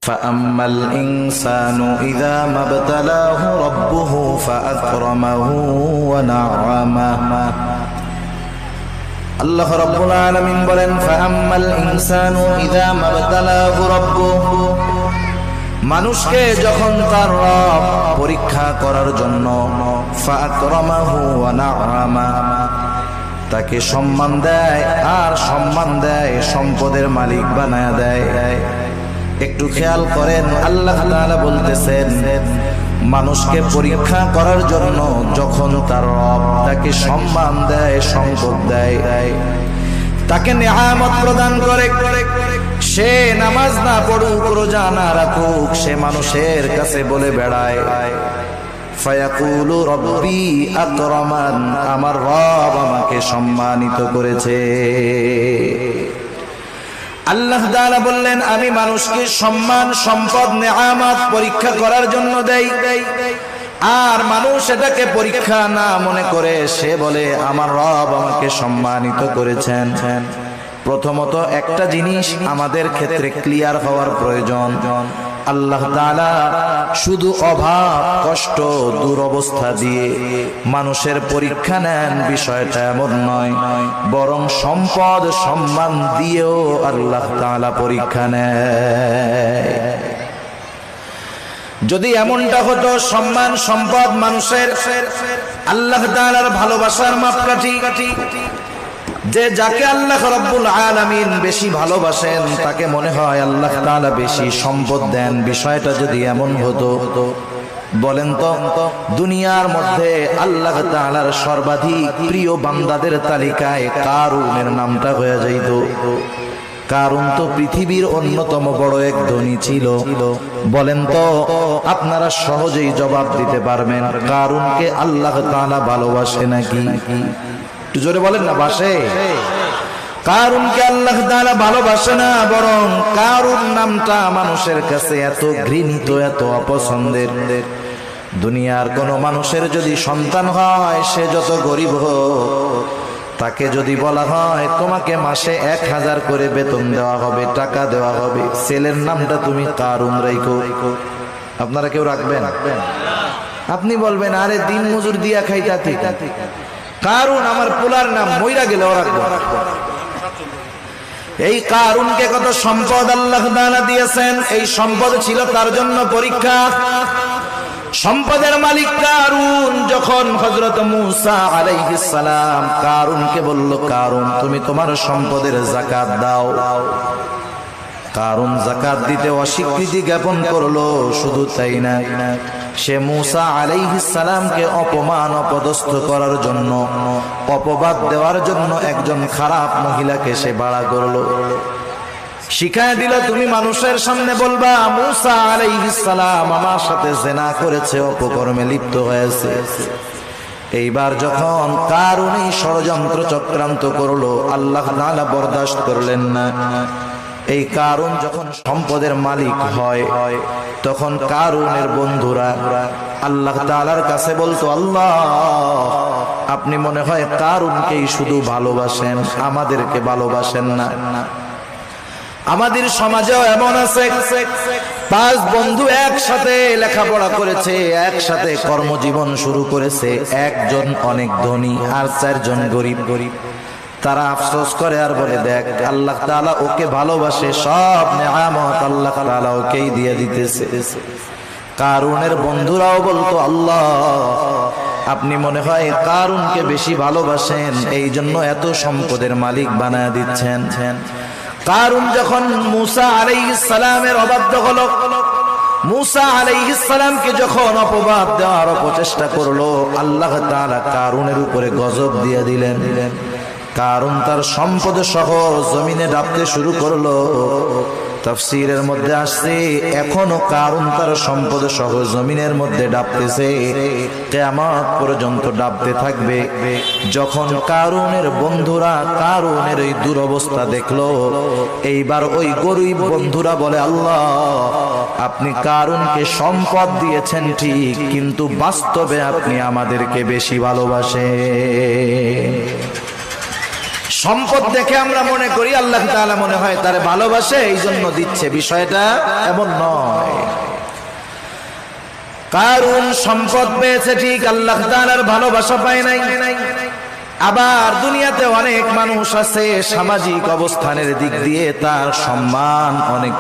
فأما الإنسان إذا ما ابتلاه ربه فأكرمه ونعمه আল্লাহ রাব্বুল আলামিন বলেন ফাআম্মাল ইনসানু ইযা মাবতালাহু রাব্বুহু মানুষকে যখন তার রব পরীক্ষা করার জন্য ফাআকরামাহু ওয়া না'আমা তাকে সম্মান দেয় আর সম্মান দেয় সম্পদের মালিক বানায়া দেয়। একটু খেয়াল করেন, আল্লাহ তাআলা বলতেছেন মানুষকে পরীক্ষা করার জন্য যখন তার রব তাকে সম্মান দেয়, সম্পদ দেয়, তাকে নেয়ামত প্রদান করে, সে নামাজ না পড়ুক, রোজা না রাখুক, সে মানুষের কাছে বলে বেড়ায় ফায়াকুলু রব্বি আকরামান, আমার রব আমাকে সম্মানিত করেছে। আল্লাহ তাআলা বললেন আমি মানুষকে সম্মান, সম্পদ, নেয়ামত পরীক্ষা করার জন্য দেই, আর মানুষ এটাকে পরীক্ষা না মনে করে সে বলে আমার রব আমাকে সম্মানিত করেছেন। প্রথমত একটা জিনিস আমাদের ক্ষেত্রে ক্লিয়ার হওয়ার প্রয়োজন, আল্লাহ তাআলা শুধু অভাব, কষ্ট, দুরবস্থা দিয়ে মানুষের পরীক্ষা নেন বিষয়টা এমন নয়, বরং সম্পদ, সম্মান দিয়েও আল্লাহ তাআলা পরীক্ষা নেয়। যদি এমনটা হতো সম্মান, সম্পদ মানুষের আল্লাহ তাআলার ভালোবাসার মাপকাঠি, যে যাকে আল্লাহ রাব্বুল আলামিন বেশি ভালোবাসেন তাকে মনে হয় আল্লাহ তাআলা বেশি সম্পদ দেন, বিষয়টা যদি এমন হতো, বলেন তো দুনিয়ার মধ্যে আল্লাহ তাআলার সর্বাধিক প্রিয় বান্দাদের তালিকায় কারুনের নামটা হয়ে যাইত। কারণ তো পৃথিবীর অন্যতম বড় এক ধনী ছিল। বলেন তো আপনারা সহজেই জবাব দিতে পারবেন কারুনকে আল্লাহ তাআলা ভালোবাসে নাকি? জোরে বলেন না, বাসে? কারুনকে আল্লাহ তাআলা ভালোবাসে না, বরং কারুন নামটা মানুষের কাছে এত ঘৃণিত, এত অপছন্দের। দুনিয়ার কোন মানুষের যদি সন্তান হয়, সে যত গরিব হোক, তাকে যদি বলা হয় তোমাকে মাসে 1000 করে বেতন দেওয়া হবে, টাকা দেওয়া হবে, ছেলের নামটা তুমি কারুন রাখো, আপনারা কেউ রাখবেন? আপনি বলবেন আরে দিন মজুর দিয়া খাইতা ঠিক, কারুন আমার পোলার নাম, মইরা গেলে ওরা রাখবো। এই কারুনকে কত সম্পদ আল্লাহ তাআলা দিয়েছেন, এই সম্পদ ছিল তার জন্য পরীক্ষা। সম্পদের মালিক কারুন যখন হযরত মূসা আলাইহিস সালাম কারুনকে বলল কারুন তুমি তোমার সম্পদের যাকাত দাও, কারুন যাকাত দিতে অস্বীকৃতি জ্ঞাপন করলো। শুধু তাই না, সে মূসা আলাইহিস সালামকে অপমান, অপদস্থ করার জন্য, অপবাদ দেওয়ার জন্য একজন খারাপ মহিলাকে সে ভাড়া করলো, শিখায় দিল তুমি মানুষের সামনে বলবা মূসা আলাইহিস সালাম আমার সাথে জিনা করেছে, অপকর্মে লিপ্ত হয়েছে। এইবার যখন কারুন এই ষড়যন্ত্র চক্রান্ত করলো, আল্লাহ তাআলা বরদাস্ত করলেন না। এই কারুন যখন সম্পদের মালিক হয়, তখন কারুনের বন্ধুরা আল্লাহ তাআলার কাছে বলতো আল্লাহ আপনি মনে হয় কারুনকেই শুধু ভালোবাসেন, আমাদেরকে ভালোবাসেন না। আমাদের সমাজেও এমন আছে, 5 বন্ধু একসাথে লেখাপড়া করেছে, একসাথে কর্মজীবন শুরু করেছে, একজন অনেক ধনী আর 4 জন গরিব। তারা আফসোস করে আর বলে দেখ আল্লাহ তাআলা ওকে ভালোবাসে, সব নেয়ামত আল্লাহ তাআলা ওকেই দিয়ে দিতেছে। কারুনের বন্ধুরাও বলতো আল্লাহ আপনি মনে হয় কারুনকে বেশি ভালোবাসেন, এই জন্য এত সম্পদের মালিক বানায় দিচ্ছেন। কারুন যখন মূসা আলাইহিস সালামের অবাধ্য হলো, মূসা আলাইহিস সালামকে যখন অপবাদ দেওয়ার প্রচেষ্টা করলো, আল্লাহ তাআলা কারুনের উপরে গজব দিয়ে দিলেন। কারুন তার সম্পদ সহ জমিনে ডাবতে শুরু করলো। তাফসীরের মধ্যে আসছে এখনো কারুন তার সম্পদ সহ জমিনের মধ্যে ডাবতেছে, কিয়ামত পর্যন্ত ডাবতে থাকবে। যখন কারুনের বন্ধুরা কারুনের এই দুরবস্থা দেখলো, এইবার ওই গরিব বন্ধুরা বলে আল্লাহ আপনি কারুনকে সম্পদ দিয়েছেন ঠিক, কিন্তু বাস্তবে আপনি আমাদেরকে বেশি ভালোবাসেন। সম্পদ দেখে আমরা মনে করি আল্লাহ তাআলা মনে হয় তারে ভালোবাসে এই জন্য দিচ্ছে, বিষয়টা এমন নয়। কারুন সম্পদ পেয়েছে ঠিক, আল্লাহ তাআলার ভালোবাসা পায় নাই। আবার দুনিয়াতে অনেক মানুষ আছে সামাজিক অবস্থানের দিক দিয়ে তার সম্মান অনেক